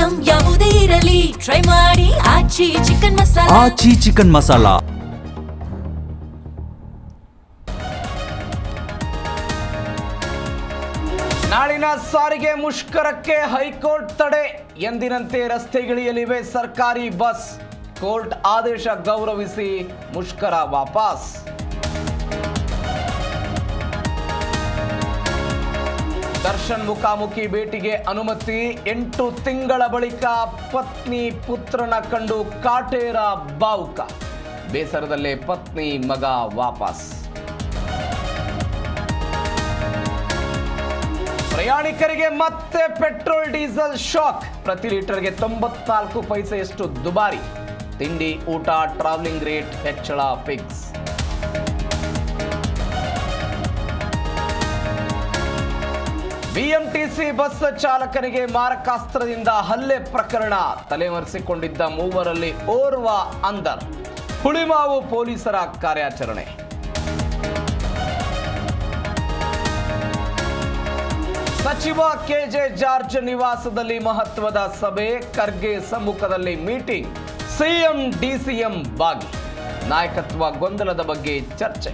Item ಯಾವುದೇ ಇರಲಿ try ಮಾಡಿ ಆಚಿ ಚಿಕನ್ ಮಸಾಲಾ. ಆಚಿ ಚಿಕನ್ ಮಸಾಲಾ. ನಾಳಿನ ಸಾರಿಗೆ ಮುಷ್ಕರಕ್ಕೆ ಹೈಕೋರ್ಟ್ ತಡೆ. ಎಂದಿನಂತೆ ರಸ್ತೆಗಿಳಿಯಲಿವೆ ಸರ್ಕಾರಿ ಬಸ್. ಕೋರ್ಟ್ ಆದೇಶ ಗೌರವಿಸಿ ಮುಷ್ಕರ ವಾಪಸ್. ದರ್ಶನ್ ಮುಖಾಮುಖಿ ಭೇಟಿಗೆ ಅನುಮತಿ. 8 ತಿಂಗಳ ಬಳಿಕ ಪತ್ನಿ ಪುತ್ರನ ಕಂಡು ಕಾಟೇರ ಭಾವುಕ. ಬೇಸರದಲ್ಲೇ ಪತ್ನಿ ಮಗ ವಾಪಸ್. ಪ್ರಯಾಣಿಕರಿಗೆ ಮತ್ತೆ ಪೆಟ್ರೋಲ್ ಡೀಸೆಲ್ ಶಾಕ್. ಪ್ರತಿ ಲೀಟರ್ಗೆ 94 ಪೈಸೆಯಷ್ಟು ದುಬಾರಿ. ತಿಂಡಿ ಊಟ ಟ್ರಾವೆಲಿಂಗ್ ರೇಟ್ ಹೆಚ್ಚಳ ಫಿಕ್ಸ್. ಬಿಎಂಟಿಸಿ ಬಸ್ ಚಾಲಕನಿಗೆ ಮಾರಕಾಸ್ತ್ರದಿಂದ ಹಲ್ಲೆ ಪ್ರಕರಣ. ತಲೆಮರೆಸಿಕೊಂಡಿದ್ದ ಮೂವರಲ್ಲಿ ಓರ್ವ ಅಂಧರ್. ಹುಳಿಮಾವು ಪೊಲೀಸರ ಕಾರ್ಯಾಚರಣೆ. ಸಚಿವ ಕೆಜೆ ಜಾರ್ಜ್ ನಿವಾಸದಲ್ಲಿ ಮಹತ್ವದ ಸಭೆ. ಖರ್ಗೆ ಸಮ್ಮುಖದಲ್ಲಿ ಮೀಟಿಂಗ್. ಸಿಎಂ ಡಿಸಿಎಂ ಭಾಗಿ. ನಾಯಕತ್ವ ಗೊಂದಲದ ಬಗ್ಗೆ ಚರ್ಚೆ.